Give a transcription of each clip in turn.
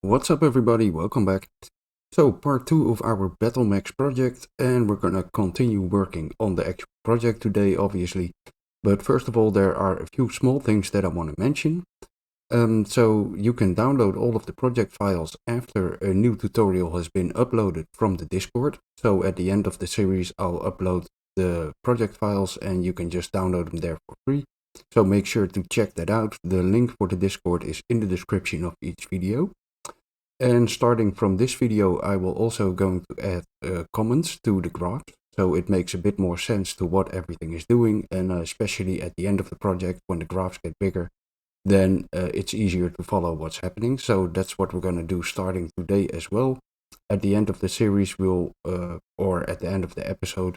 What's up everybody, welcome back. So part 2 of our BattleMax project, and we're gonna continue working on the actual project today obviously. But first of all, there are a few small things that I want to mention. So you can download all of the project files after a new tutorial has been uploaded from the Discord. So at the end of the series I'll upload the project files and you can just download them there for free. So make sure to check that out. The link for the Discord is in the description of each video. And starting from this video, I will also going to add comments to the graphs, so it makes a bit more sense to what everything is doing, and especially at the end of the project when the graphs get bigger, then it's easier to follow what's happening. So that's what we're going to do starting today as well. At the end of the series, or at the end of the episode,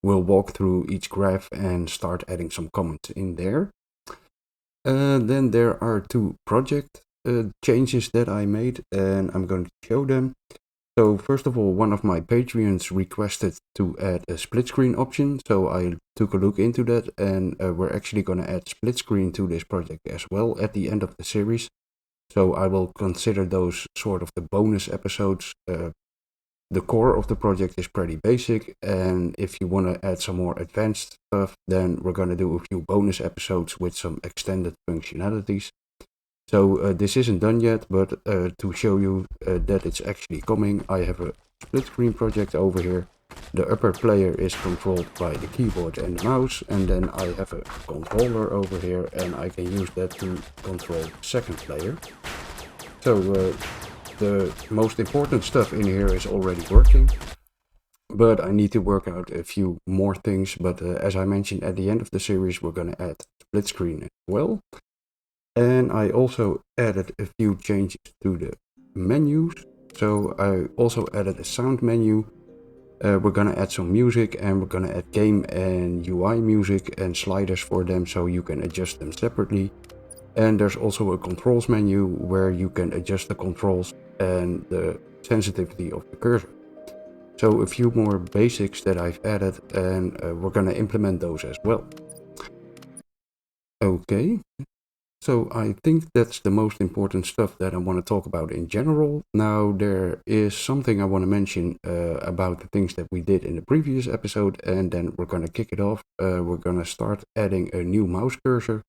we'll walk through each graph and start adding some comments in there. Then there are two project changes that I made, and I'm going to show them. So first of all, one of my Patreons requested to add a split screen option, so I took a look into that, and we're actually going to add split screen to this project as well at the end of the series. So I will consider those sort of the bonus episodes. The core of the project is pretty basic, and if you want to add some more advanced stuff, then we're going to do a few bonus episodes with some extended functionalities. So this isn't done yet, but to show you that it's actually coming, I have a split screen project over here. The upper player is controlled by the keyboard and the mouse, and then I have a controller over here, and I can use that to control the second player. So the most important stuff in here is already working, but I need to work out a few more things. But as I mentioned, at the end of the series, we're going to add split screen as well. And I also added a few changes to the menus. So I also added a sound menu. We're gonna add some music, and we're gonna add game and UI music and sliders for them, so you can adjust them separately. And there's also a controls menu where you can adjust the controls and the sensitivity of the cursor. So a few more basics that I've added, and we're gonna implement those as well. Okay. So I think that's the most important stuff that I want to talk about in general. Now there is something I want to mention about the things that we did in the previous episode, and then we're going to kick it off. We're going to start adding a new mouse cursor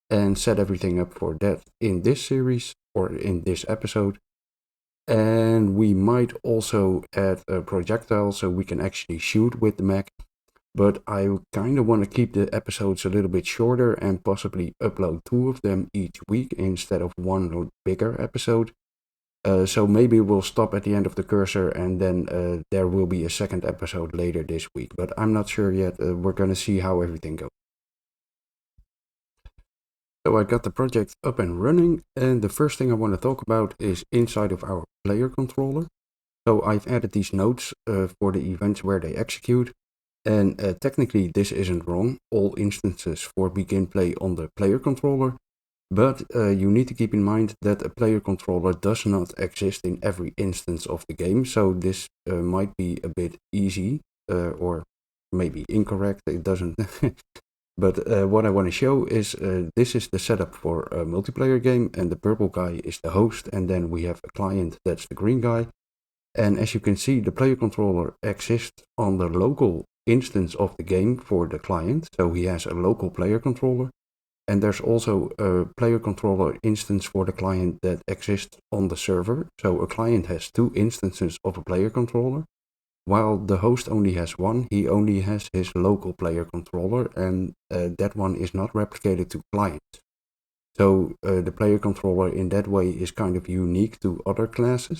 and set everything up for that in this series or in this episode. And we might also add a projectile so we can actually shoot with the Mac. But I kind of want to keep the episodes a little bit shorter and possibly upload 2 of them each week instead of one bigger episode. So maybe we'll stop at the end of the cursor, and then there will be a second episode later this week. But I'm not sure yet. We're going to see how everything goes. So I got the project up and running, and the first thing I want to talk about is inside of our player controller. So I've added these nodes for the events where they execute. And technically this isn't wrong, all instances for begin play on the player controller, but you need to keep in mind that a player controller does not exist in every instance of the game, so this might be a bit easy or maybe incorrect, it doesn't. But what I want to show is this is the setup for a multiplayer game, and the purple guy is the host, and then we have a client that's the green guy. And as you can see, the player controller exists on the local instance of the game for the client, so he has a local player controller, and there's also a player controller instance for the client that exists on the server. So a client has 2 instances of a player controller, while the host only has one. He only has his local player controller, and that one is not replicated to clients. So the player controller in that way is kind of unique to other classes.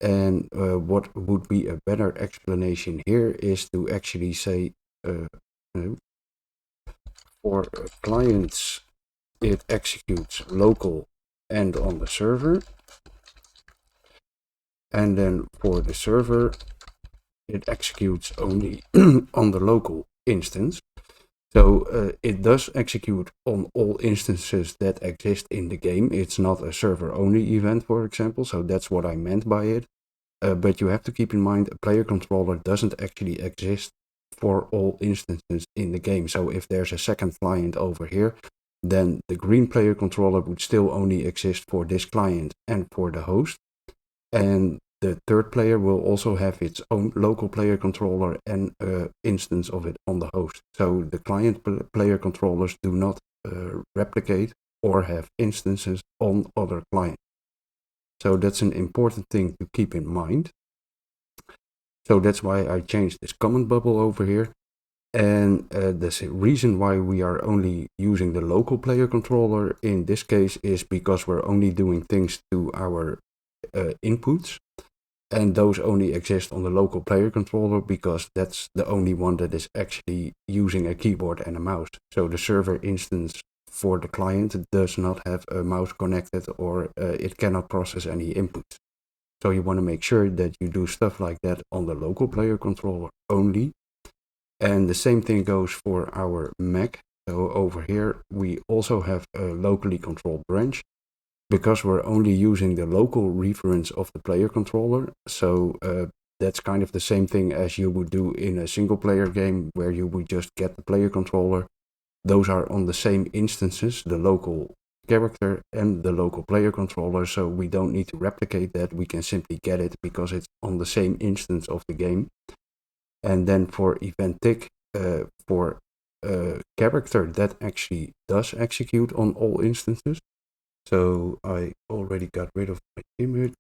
And what would be a better explanation here is to actually say for clients it executes local and on the server, and then for the server it executes only on the local instance. So it does execute on all instances that exist in the game. It's not a server only event, for example, so that's what I meant by it. But you have to keep in mind a player controller doesn't actually exist for all instances in the game. So if there's a second client over here, then the green player controller would still only exist for this client and for the host. And the third player will also have its own local player controller and an instance of it on the host. So the client player controllers do not replicate or have instances on other clients. So that's an important thing to keep in mind. So that's why I changed this comment bubble over here. And the reason why we are only using the local player controller in this case is because we're only doing things to our inputs. And those only exist on the local player controller because that's the only one that is actually using a keyboard and a mouse. So the server instance for the client does not have a mouse connected, or it cannot process any inputs. So you want to make sure that you do stuff like that on the local player controller only. And the same thing goes for our Mac. So over here we also have a locally controlled branch, because we're only using the local reference of the player controller. So that's kind of the same thing as you would do in a single player game where you would just get the player controller. Those are on the same instances, the local character and the local player controller, so we don't need to replicate that. We can simply get it because it's on the same instance of the game. And then for event tick, for character, that actually does execute on all instances. So I already got rid of my image.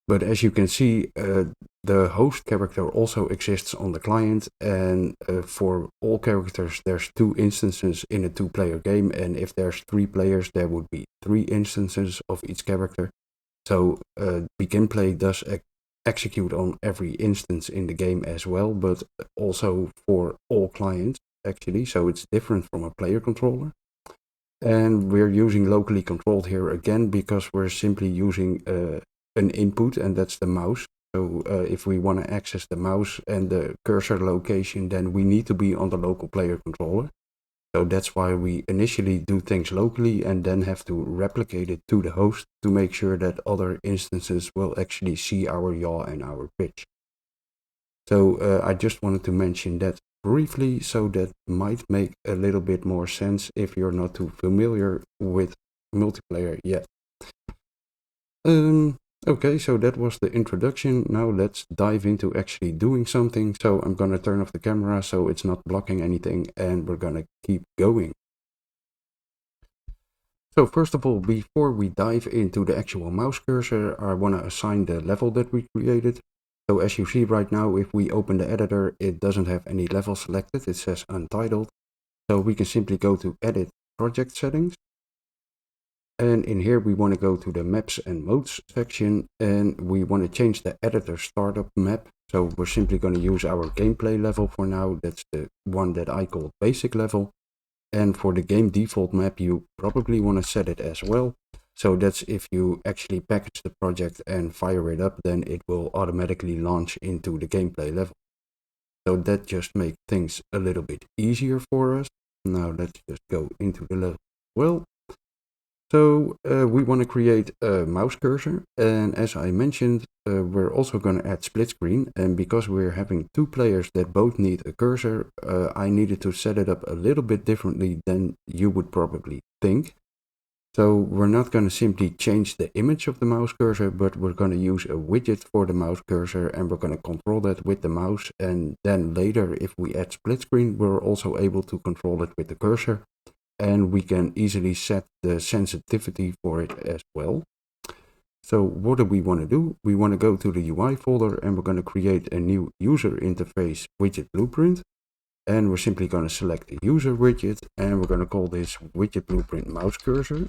But as you can see, the host character also exists on the client, and for all characters there's 2 instances in a 2-player game, and if there's 3 players there would be 3 instances of each character. So begin play does execute on every instance in the game as well, but also for all clients actually, so it's different from a player controller. And we're using locally controlled here again because we're simply using an input, and that's the mouse. So if we want to access the mouse and the cursor location, then we need to be on the local player controller. So that's why we initially do things locally and then have to replicate it to the host to make sure that other instances will actually see our yaw and our pitch. So I just wanted to mention that briefly, so that might make a little bit more sense if you're not too familiar with multiplayer yet. Okay, so that was the introduction. Now let's dive into actually doing something. So I'm gonna turn off the camera so it's not blocking anything, and we're gonna keep going. So first of all, before we dive into the actual mouse cursor, I want to assign the level that we created. So as you see right now, if we open the editor, it doesn't have any level selected. It says untitled. So we can simply go to Edit, Project Settings. And in here, we want to go to the Maps and Modes section, and we want to change the editor startup map. So we're simply going to use our gameplay level for now. That's the one that I call basic level. And for the game default map, you probably want to set it as well. So that's if you actually package the project and fire it up, then it will automatically launch into the gameplay level. So that just makes things a little bit easier for us. Now let's just go into the level. Well, so we want to create a mouse cursor, and as I mentioned, we're also going to add split screen, and because we're having 2 players that both need a cursor, I needed to set it up a little bit differently than you would probably think. So we're not going to simply change the image of the mouse cursor, but we're going to use a widget for the mouse cursor, and we're going to control that with the mouse, and then later if we add split screen, we're also able to control it with the cursor. And we can easily set the sensitivity for it as well. So what do we want to do? We want to go to the UI folder, and we're going to create a new user interface widget blueprint. And we're simply going to select the user widget, and we're going to call this widget blueprint mouse cursor.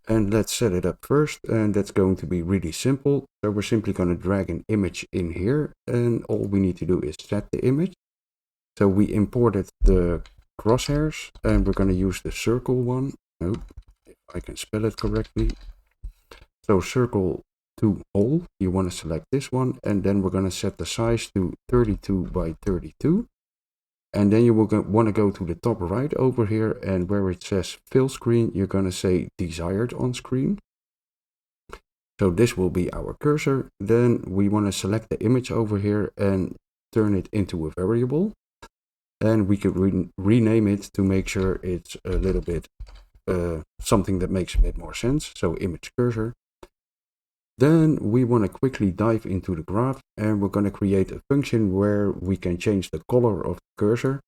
And let's set it up first, and that's going to be really simple. So we're simply going to drag an image in here, and all we need to do is set the image. So we imported the crosshairs, and we're going to use the circle one. Nope, if I can spell it correctly. So circle to whole, you want to select this one, and then we're going to set the size to 32 by 32. And then you will want to go to the top right over here, and where it says fill screen, you're going to say desired on screen. So this will be our cursor. Then we want to select the image over here and turn it into a variable. And we could rename it to make sure it's a little bit something that makes a bit more sense. So image cursor. Then we want to quickly dive into the graph, and we're going to create a function where we can change the color of the cursor.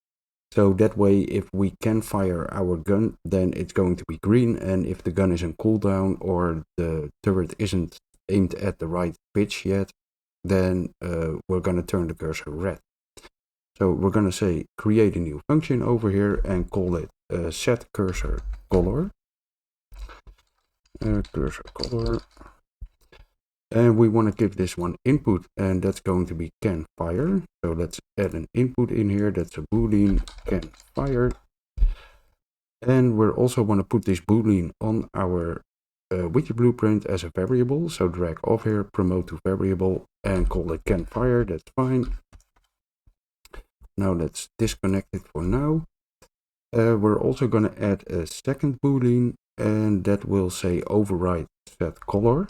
So that way, if we can fire our gun, then it's going to be green. And if the gun is on cooldown or the turret isn't aimed at the right pitch yet, then we're going to turn the cursor red. So we're going to say create a new function over here and call it set cursor color. Cursor color. And we want to give this one input, and that's going to be can fire. So let's add an input in here. That's a boolean can fire. And we also want to put this boolean on our widget blueprint as a variable. So drag off here, promote to variable, and call it can fire. That's fine. Now let's disconnect it for now. We're also going to add a second boolean, and that will say override set color.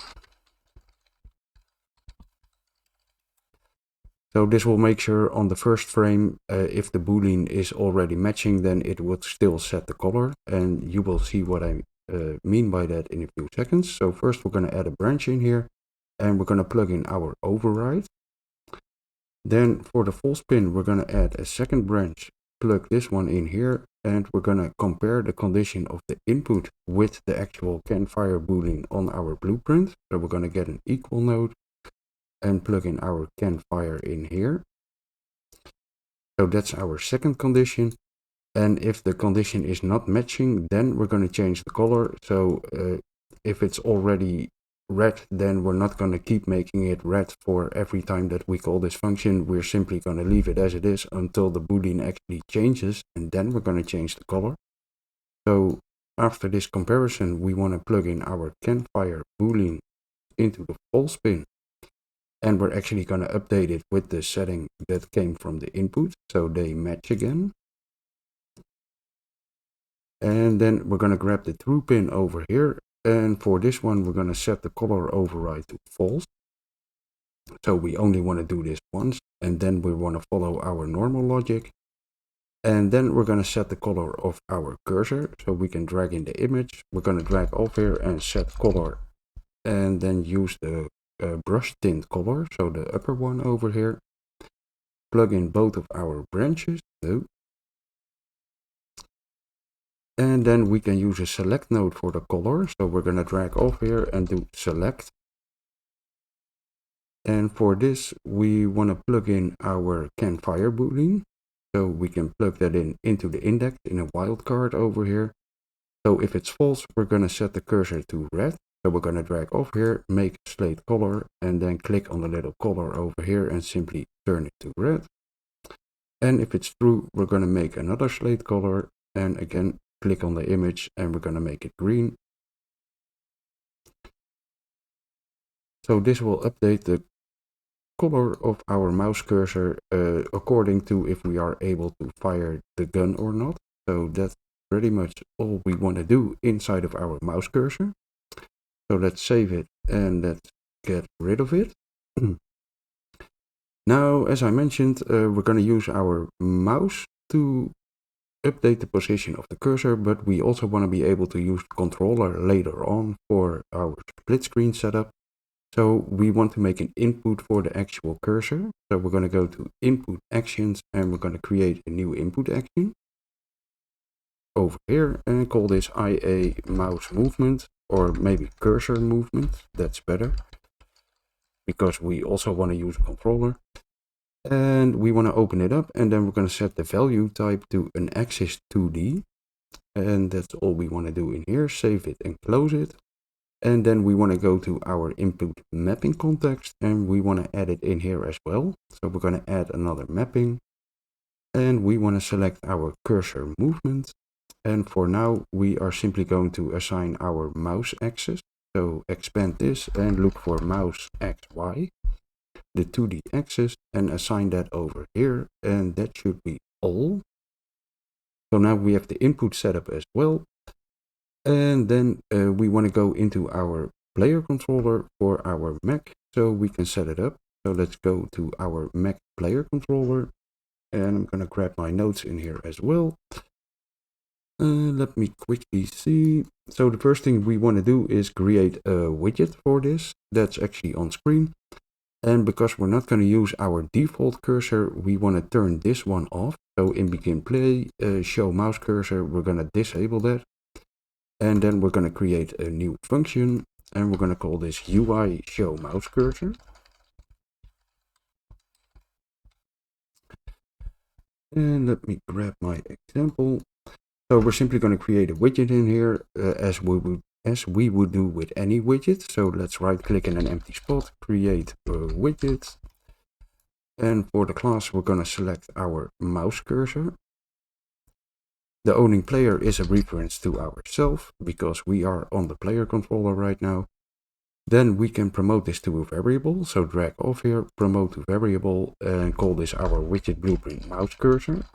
So this will make sure on the first frame, if the boolean is already matching, then it would still set the color. And you will see what I mean by that in a few seconds. So first we're going to add a branch in here, and we're going to plug in our override. Then for the false pin, we're going to add a second branch, plug this one in here, and we're going to compare the condition of the input with the actual can fire boolean on our blueprint. So we're going to get an equal node and plug in our can fire in here. So that's our second condition. And if the condition is not matching, then we're going to change the color. So if it's already red, then we're not going to keep making it red for every time that we call this function. We're simply going to leave it as it is until the boolean actually changes, and then we're going to change the color. So after this comparison, we want to plug in our can fire boolean into the false pin. And we're actually going to update it with the setting that came from the input, so they match again. And then we're going to grab the true pin over here. And for this one, we're going to set the color override to false. So we only want to do this once, and then we want to follow our normal logic. And then we're going to set the color of our cursor, so we can drag in the image. We're going to drag off here and set color, and then use the brush tint color, so the upper one over here. Plug in both of our branches, and then we can use a select node for the color. So we're going to drag off here and do select. And for this, we want to plug in our can fire boolean. So we can plug that in into the index in a wildcard over here. So if it's false, we're going to set the cursor to red. So we're going to drag off here, make slate color, and then click on the little color over here and simply turn it to red. And if it's true, we're going to make another slate color, and again, click on the image, and we're going to make it green. So this will update the color of our mouse cursor according to if we are able to fire the gun or not. So that's pretty much all we want to do inside of our mouse cursor. So let's save it and let's get rid of it. Now, as I mentioned, we're going to use our mouse to update the position of the cursor, but we also want to be able to use the controller later on for our split screen setup. So we want to make an input for the actual cursor. So we're going to go to input actions, and we're going to create a new input action over here and call this IA mouse movement, or maybe cursor movement. That's better because we also want to use a controller. And we want to open it up, and then we're going to set the value type to an axis 2D. And that's all we want to do in here. Save it and close it. And then we want to go to our input mapping context, and we want to add it in here as well. So we're going to add another mapping, and we want to select our cursor movement. And for now, we are simply going to assign our mouse axis. So expand this and look for mouse XY, the 2D axis, and assign that over here. And that should be all. So now we have the input setup as well. And then we want to go into our player controller for our Mac so we can set it up. So let's go to our Mac player controller, And I'm gonna grab my notes in here as well. Let me quickly see. So the first thing we want to do is create a widget for this. That's actually on screen. And because we're not going to use our default cursor, we want to turn this one off. So in begin play, show mouse cursor, we're going to disable that. And then we're going to create a new function. And we're going to call this UI show mouse cursor. And let me grab my example. So we're simply going to create a widget in here as we would do with any widget. So let's right click in an empty spot, create a widget. And for the class, we're going to select our mouse cursor. The owning player is a reference to ourselves because we are on the player controller right now. Then we can promote this to a variable. So drag off here, promote to variable, and call this our widget blueprint mouse cursor.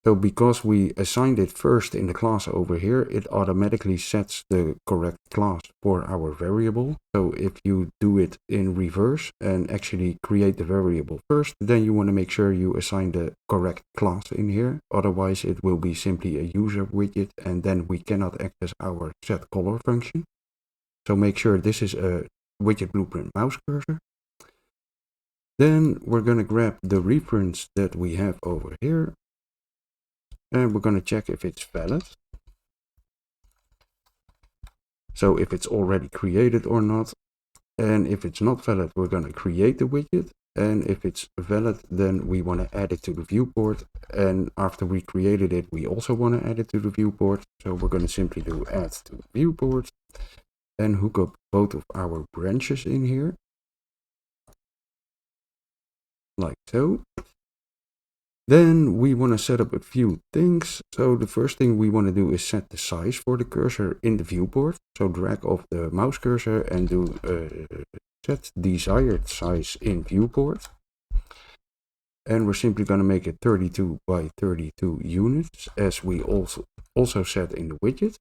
So because we assigned it first in the class over here, it automatically sets the correct class for our variable. So if you do it in reverse and actually create the variable first, then you want to make sure you assign the correct class in here. Otherwise, it will be simply a user widget and then we cannot access our set color function. So make sure this is a widget blueprint mouse cursor. Then we're going to grab the reference that we have over here. And we're going to check if it's valid. So if it's already created or not. And if it's not valid, we're going to create the widget. And if it's valid, then we want to add it to the viewport. And after we created it, we also want to add it to the viewport. So we're going to simply do add to viewport and hook up both of our branches in here. Like so. Then we want to set up a few things. So the first thing we want to do is set the size for the cursor in the viewport. So drag off the mouse cursor and do set desired size in viewport. And we're simply going to make it 32 by 32 units as we also set in the widget.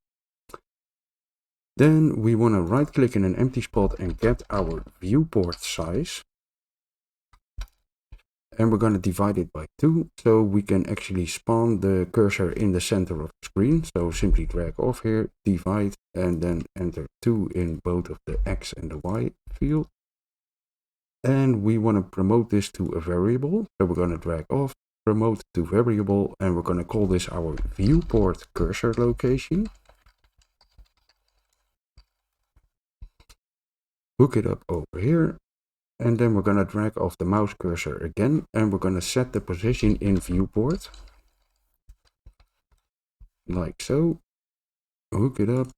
Then we want to right click in an empty spot and get our viewport size. And we're going to divide it by 2 so we can actually spawn the cursor in the center of the screen. So simply drag off here, divide, and then enter 2 in both of the X and the Y field. And we want to promote this to a variable. So we're going to drag off, promote to variable, and we're going to call this our viewport cursor location. Hook it up over here. And then we're going to drag off the mouse cursor again, and we're going to set the position in viewport. Like so. Hook it up.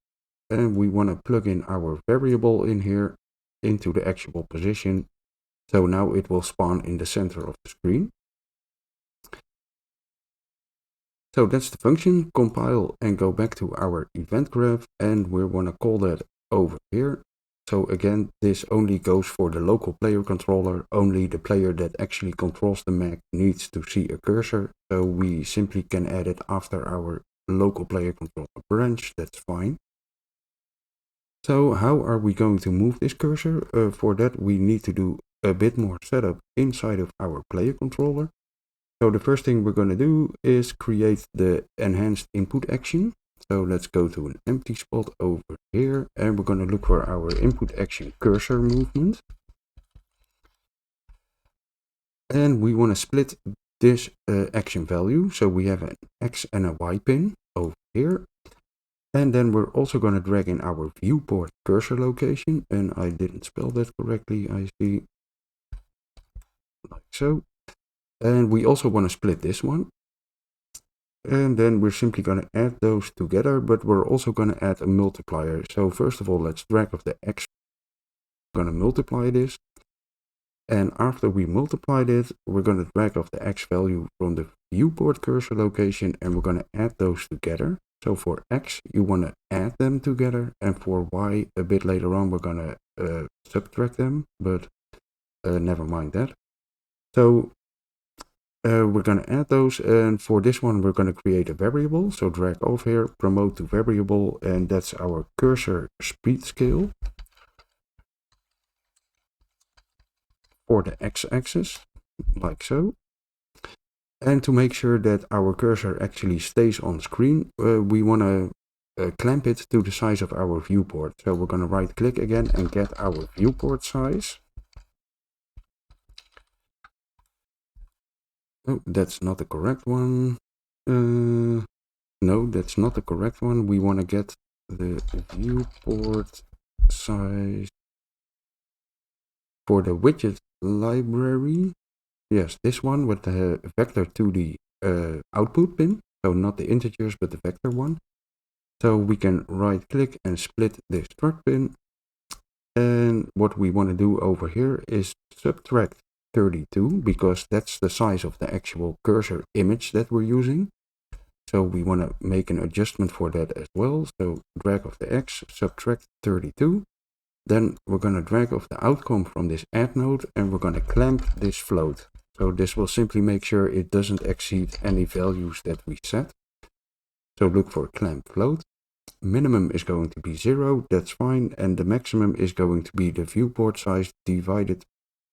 And we want to plug in our variable in here into the actual position. So now it will spawn in the center of the screen. So that's the function. Compile and go back to our event graph, and we want to call that over here. So again, this only goes for the local player controller. Only the player that actually controls the Mac needs to see a cursor. So we simply can add it after our local player controller branch. That's fine. So how are we going to move this cursor? For that, we need to do a bit more setup inside of our player controller. So the first thing we're going to do is create the enhanced input action. So let's go to an empty spot over here and we're going to look for our input action cursor movement. And we want to split this action value. So we have an X and a Y pin over here. And then we're also going to drag in our viewport cursor location. And I didn't spell that correctly, I see. Like so. And we also want to split this one. And then we're simply going to add those together, but we're also going to add a multiplier. So first of all, let's drag off the X. We're going to multiply this. And after we multiplied it, we're going to drag off the X value from the viewport cursor location and we're going to add those together. So for X, you want to add them together. And for Y, a bit later on, we're going to subtract them, but never mind that. So we're going to add those, and for this one we're going to create a variable. So drag off here, promote to variable, and that's our cursor speed scale for the x-axis, like so. And to make sure that our cursor actually stays on screen, we want to clamp it to the size of our viewport. So we're going to right click again and get our viewport size. Oh, that's not the correct one. No, that's not the correct one. We want to get the viewport size for the widget library. Yes, this one with the vector to the output pin. So not the integers, but the vector one. So we can right click and split this struct pin. And what we want to do over here is subtract 32, because that's the size of the actual cursor image that we're using. So we want to make an adjustment for that as well. So drag of the X, subtract 32. Then we're going to drag off the outcome from this add node and we're going to clamp this float. So this will simply make sure it doesn't exceed any values that we set. So look for clamp float. Minimum is going to be 0, that's fine. And the maximum is going to be the viewport size divided,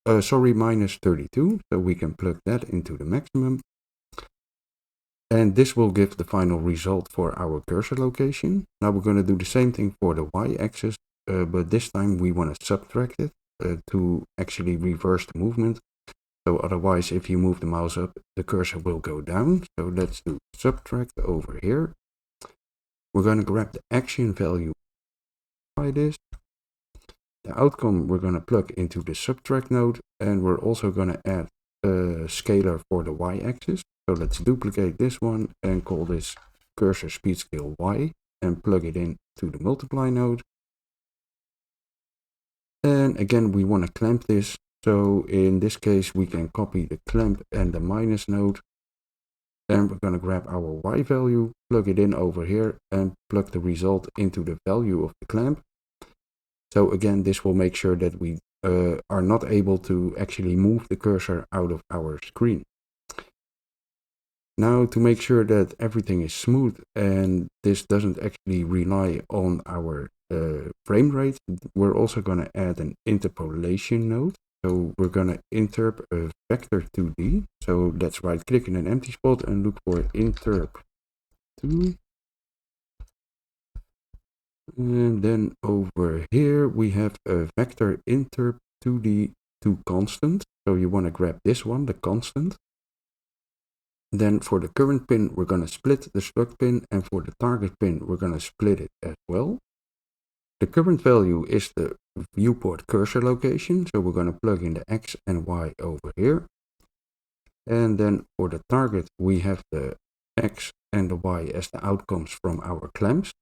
minus 32. So we can plug that into the maximum. And this will give the final result for our cursor location. Now we're going to do the same thing for the y-axis, but this time we want to subtract it to actually reverse the movement. So otherwise, if you move the mouse up, the cursor will go down. So let's do subtract over here. We're going to grab the action value by this. The outcome we're going to plug into the subtract node, and we're also going to add a scalar for the y-axis. So let's duplicate this one and call this cursor speed scale y and plug it in to the multiply node. And again, we want to clamp this. So in this case, we can copy the clamp and the minus node. And we're going to grab our y value, plug it in over here and plug the result into the value of the clamp. So again, this will make sure that we are not able to actually move the cursor out of our screen. Now, to make sure that everything is smooth and this doesn't actually rely on our frame rate, we're also going to add an interpolation node. So we're going to interp a vector 2D. So let's right click in an empty spot and look for interp 2. And then over here we have a vector interp 2D to constant. So you want to grab this one, the constant. Then for the current pin, we're going to split the struct pin, and for the target pin, we're going to split it as well. The current value is the viewport cursor location, so we're going to plug in the X and Y over here. And then for the target, we have the X and the Y as the outcomes from our clamps.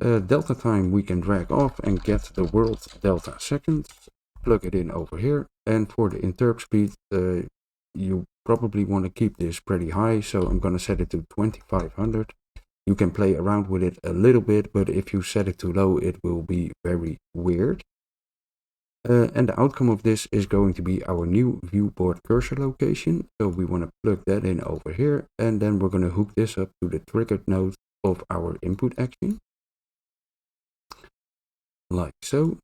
Delta time we can drag off and get the world delta seconds, plug it in over here. And for the interp speed, you probably want to keep this pretty high, so I'm going to set it to 2500. You can play around with it a little bit, but if you set it too low, it will be very weird. And the outcome of this is going to be our new viewport cursor location. So we want to plug that in over here, and then we're going to hook this up to the triggered node of our input action. Like so.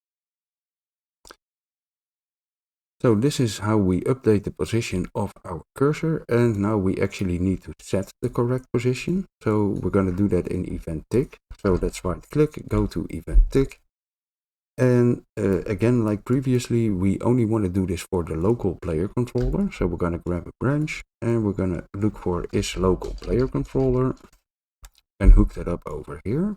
So this is how we update the position of our cursor, and now we actually need to set the correct position. So we're going to do that in event tick. So let's right click, go to event tick. And again, like previously, we only want to do this for the local player controller. So we're going to grab a branch and we're going to look for is local player controller and hook that up over here.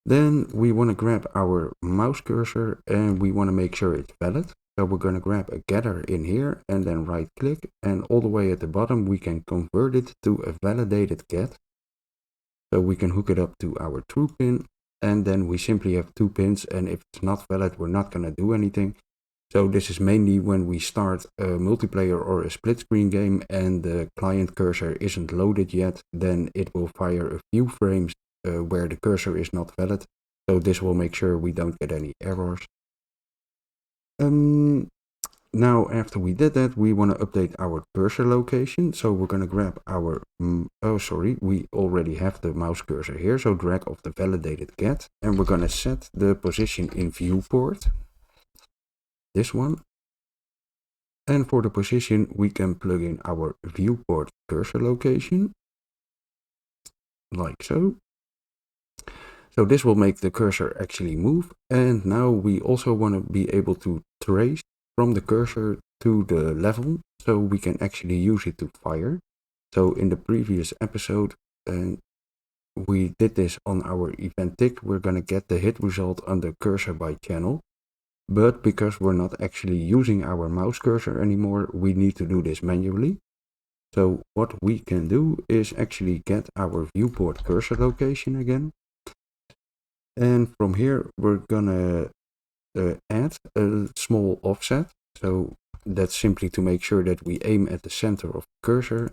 Then we want to grab our mouse cursor and we want to make sure it's valid. So we're going to grab a getter in here and then right click, and all the way at the bottom we can convert it to a validated get. So we can hook it up to our true pin, and then we simply have 2 pins, and if it's not valid we're not going to do anything. So this is mainly when we start a multiplayer or a split screen game and the client cursor isn't loaded yet, then it will fire a few frames where the cursor is not valid. So this will make sure we don't get any errors. Now after we did that, we want to update our cursor location. So we're going to grab our, we already have the mouse cursor here. So drag off the validated get, and we're going to set the position in viewport. This one. And for the position, we can plug in our viewport cursor location, like so. So this will make the cursor actually move. And now we also want to be able to trace from the cursor to the level, so we can actually use it to fire. So in the previous episode, we did this on our event tick. We're going to get the hit result under cursor by channel. But because we're not actually using our mouse cursor anymore, we need to do this manually. So what we can do is actually get our viewport cursor location again. And from here, we're gonna add a small offset. So that's simply to make sure that we aim at the center of the cursor.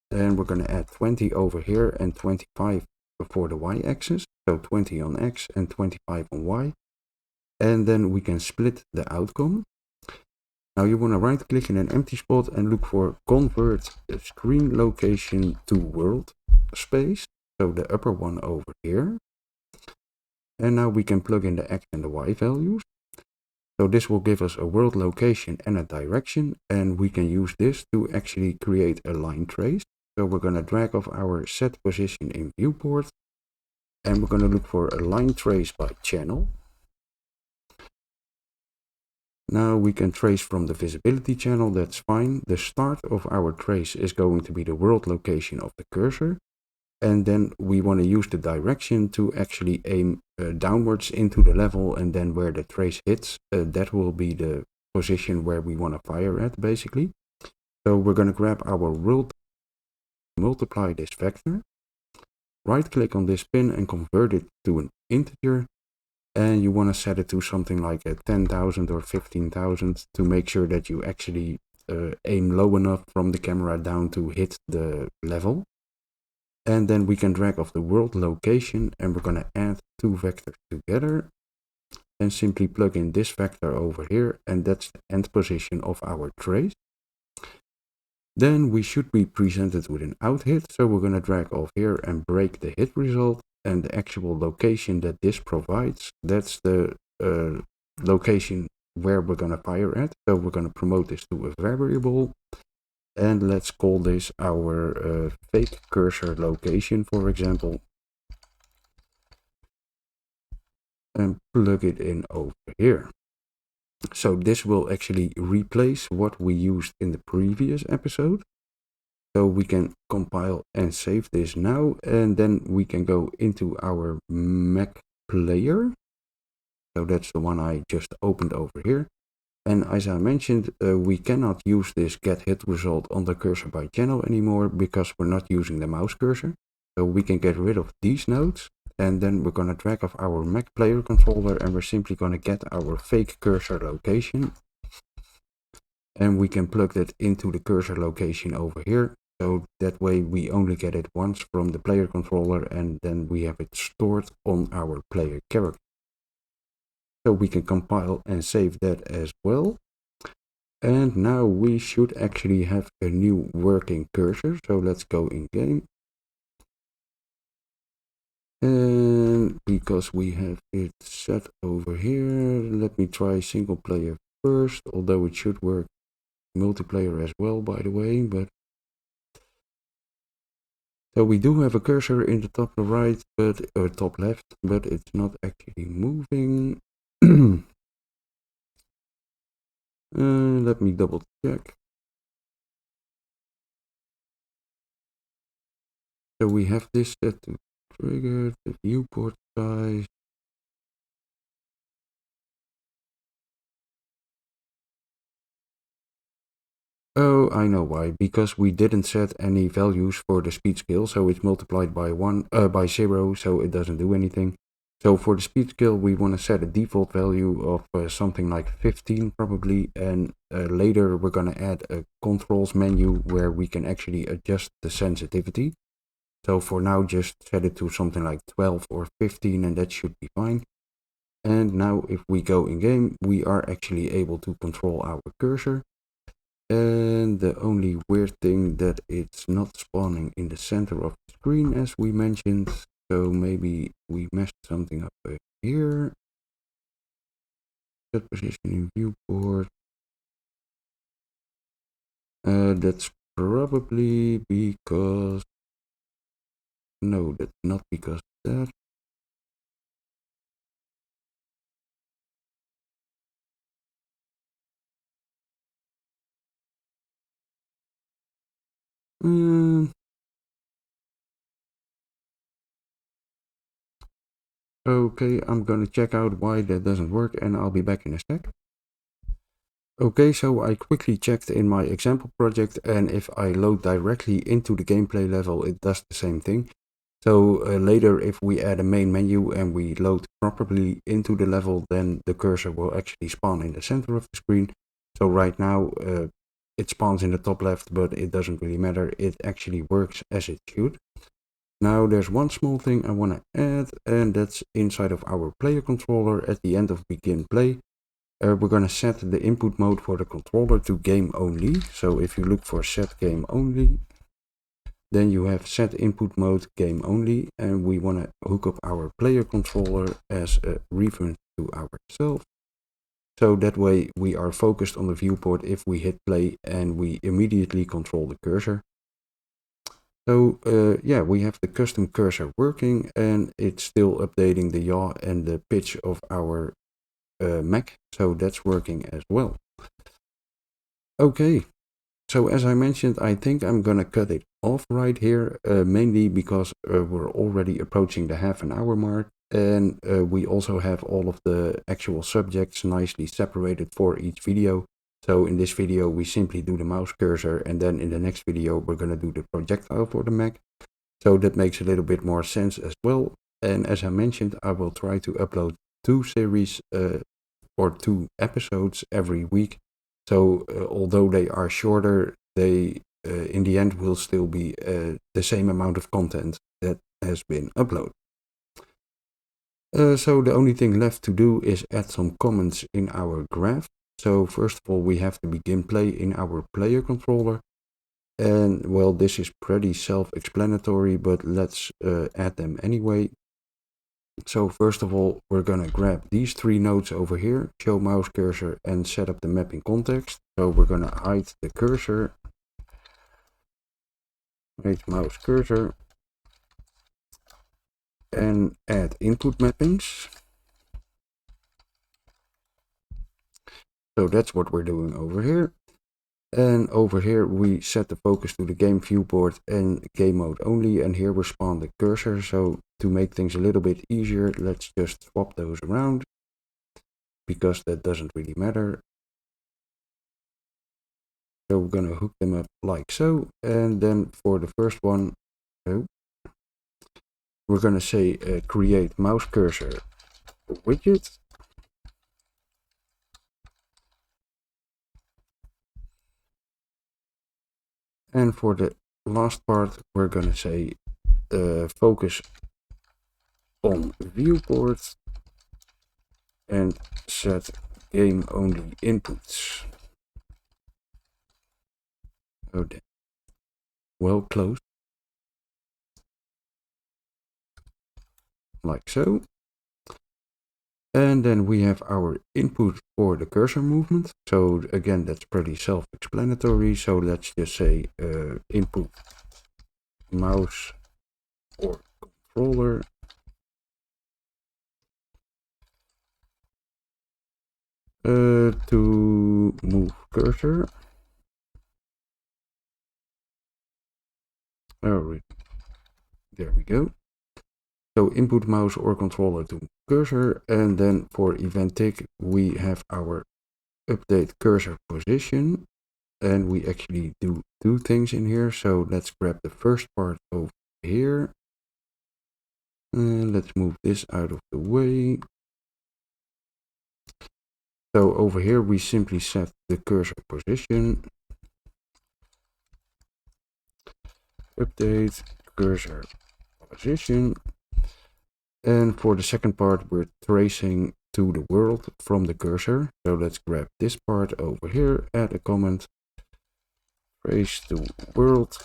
And we're gonna add 20 over here and 25 for the y-axis. So 20 on x and 25 on y. And then we can split the outcome. Now you want to right click in an empty spot and look for convert the screen location to world space. So the upper one over here. And now we can plug in the x and the y values. So this will give us a world location and a direction, and we can use this to actually create a line trace. So we're going to drag off our set position in viewport, and we're going to look for a line trace by channel. Now we can trace from the visibility channel, that's fine. The start of our trace is going to be the world location of the cursor. And then we want to use the direction to actually aim downwards into the level, and then where the trace hits, that will be the position where we want to fire at, basically. So we're going to grab our world, multiply this vector, right click on this pin and convert it to an integer. And you want to set it to something like 10,000 or 15,000 to make sure that you actually aim low enough from the camera down to hit the level. And then we can drag off the world location, and we're going to add two vectors together and simply plug in this vector over here, and that's the end position of our trace. Then we should be presented with an out hit, so we're going to drag off here and break the hit result, and the actual location that this provides, that's the location where we're going to fire at. So we're going to promote this to a variable. And let's call this our fake cursor location, for example. And plug it in over here. So this will actually replace what we used in the previous episode. So we can compile and save this now. And then we can go into our Mac player. So that's the one I just opened over here. And as I mentioned, we cannot use this get hit result on the cursor by channel anymore because we're not using the mouse cursor. So we can get rid of these nodes, and then we're going to drag off our Mac player controller, and we're simply going to get our fake cursor location. And we can plug that into the cursor location over here. So that way we only get it once from the player controller, and then we have it stored on our player character. So we can compile and save that as well. And now we should actually have a new working cursor. So let's go in game. And because we have it set over here, let me try single player first, although it should work multiplayer as well, by the way. But so we do have a cursor in the top right, but top left, but it's not actually moving. Let me double check. So we have this set to trigger the viewport size. Oh, I know why. Because we didn't set any values for the speed scale, so it's multiplied by by 0, so it doesn't do anything. So for the speed scale, we want to set a default value of something like 15 probably, and later we're going to add a controls menu where we can actually adjust the sensitivity. So for now, just set it to something like 12 or 15, and that should be fine. And now if we go in game, we are actually able to control our cursor. And the only weird thing that it's not spawning in the center of the screen, as we mentioned. So maybe we messed something up here. Set position in viewport. That's probably because... No, that's not because of that. Okay, I'm gonna check out why that doesn't work and I'll be back in a sec. Okay, so I quickly checked in my example project, and if I load directly into the gameplay level, it does the same thing. So later, if we add a main menu and we load properly into the level, then the cursor will actually spawn in the center of the screen. So right now, it spawns in the top left, but it doesn't really matter. It actually works as it should. Now there's one small thing I want to add, and that's inside of our player controller at the end of begin play. We're going to set the input mode for the controller to game only. So if you look for set game only, then you have set input mode game only, and we want to hook up our player controller as a reference to ourselves. So that way we are focused on the viewport if we hit play and we immediately control the cursor. So yeah, we have the custom cursor working, and it's still updating the yaw and the pitch of our Mac, so that's working as well. Okay, so as I mentioned, I think I'm gonna cut it off right here, mainly because we're already approaching the half-an-hour mark, and we also have all of the actual subjects nicely separated for each video. So in this video we simply do the mouse cursor, and then in the next video we're gonna do the projectile for the Mac. So that makes a little bit more sense as well. And as I mentioned, I will try to upload 2 series or 2 episodes every week. So although they are shorter, they in the end will still be the same amount of content that has been uploaded. So the only thing left to do is add some comments in our graph. So first of all, we have to begin play in our player controller. And well, this is pretty self-explanatory, but let's add them anyway. So first of all, we're gonna grab these 3 nodes over here, show mouse cursor, and set up the mapping context. So we're gonna hide the cursor, hide mouse cursor, and add input mappings. So that's what we're doing over here. And over here we set the focus to the game viewport and game mode only, and here we spawn the cursor. So to make things a little bit easier, let's just swap those around, because that doesn't really matter. So we're gonna hook them up like so, and then for the first one, we're gonna say create mouse cursor widget. And for the last part, we're gonna say focus on viewport and set game only inputs. Okay. Well, close. Like so. And then we have our input for the cursor movement. So again, that's pretty self-explanatory. So let's just say input mouse or controller. To move cursor. Oh, there we go. So input mouse or controller to cursor, and then for event tick we have our update cursor position, and we actually do 2 things in here. So let's grab the first part over here, and let's move this out of the way. So over here we simply set the cursor position, update cursor position. And for the second part, we're tracing to the world from the cursor. So let's grab this part over here, add a comment, trace to world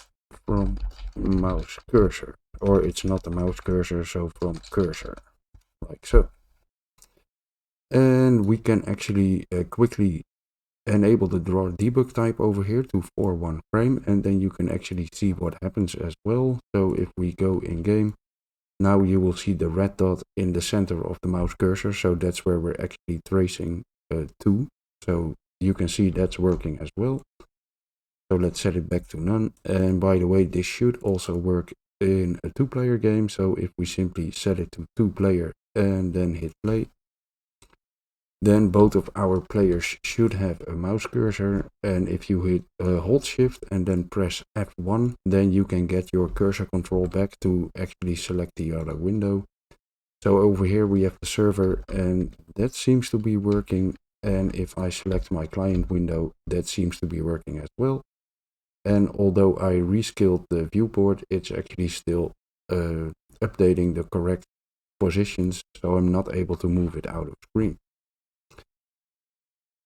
from mouse cursor. Or it's not the mouse cursor, so from cursor, like so. And we can actually quickly enable the draw debug type over here to for one frame, and then you can actually see what happens as well. So if we go in game, now you will see the red dot in the center of the mouse cursor. So that's where we're actually tracing to. So you can see that's working as well. So let's set it back to none. And by the way, this should also work in a 2-player game. So if we simply set it to 2-player and then hit play, then both of our players should have a mouse cursor. And if you hit hold shift and then press F1, then you can get your cursor control back to actually select the other window. So over here we have the server, and that seems to be working. And if I select my client window, that seems to be working as well. And although I rescaled the viewport, it's actually still updating the correct positions, so I'm not able to move it out of screen.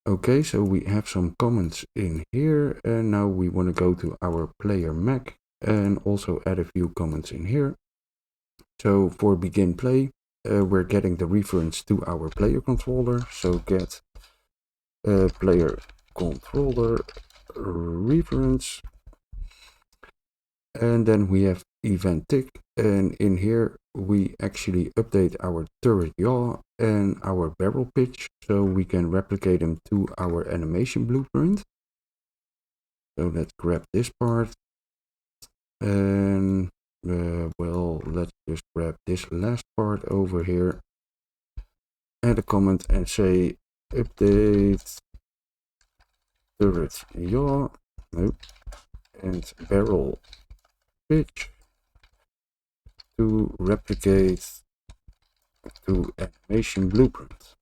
Okay, so we have some comments in here, and now we want to go to our player Mac and also add a few comments in here. So for begin play, we're getting the reference to our player controller. So get player controller reference, and then we have event tick, and in here we actually update our turret yaw and our barrel pitch so we can replicate them to our animation blueprint. So let's grab this part, and well, let's just grab this last part over here, add a comment and say update turret yaw, nope, and barrel pitch to replicate to animation blueprint.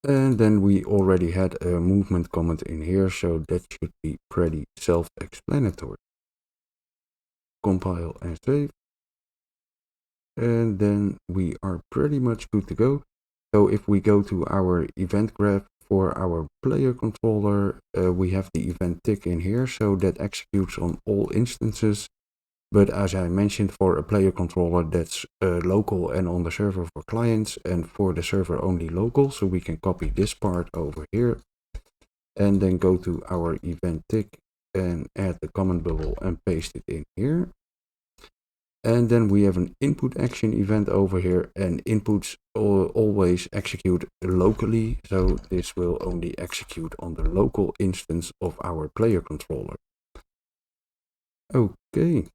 And then we already had a movement comment in here, so that should be pretty self-explanatory. Compile and save. And then we are pretty much good to go. So if we go to our event graph for our player controller, we have the event tick in here, so that executes on all instances. But as I mentioned, for a player controller, that's local and on the server for clients, and for the server only local. So we can copy this part over here and then go to our event tick and add the comment bubble and paste it in here. And then we have an input action event over here, and inputs always execute locally. So this will only execute on the local instance of our player controller. Okay.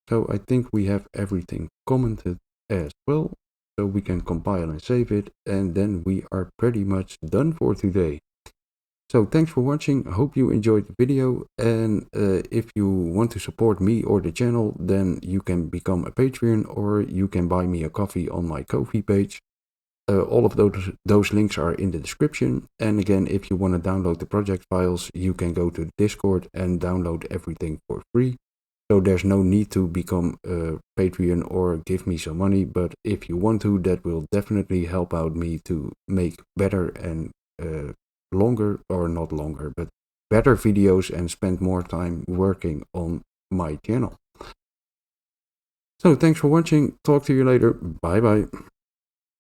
So I think we have everything commented as well, so we can compile and save it, and then we are pretty much done for today. So thanks for watching, I hope you enjoyed the video, and if you want to support me or the channel, then you can become a Patreon or you can buy me a coffee on my Ko-fi page. All of those links are in the description, and again, if you want to download the project files, you can go to the Discord and download everything for free. So there's no need to become a Patreon or give me some money, but if you want to, that will definitely help out me to make better and longer, or not longer, but better videos and spend more time working on my channel. So thanks for watching, talk to you later, bye bye.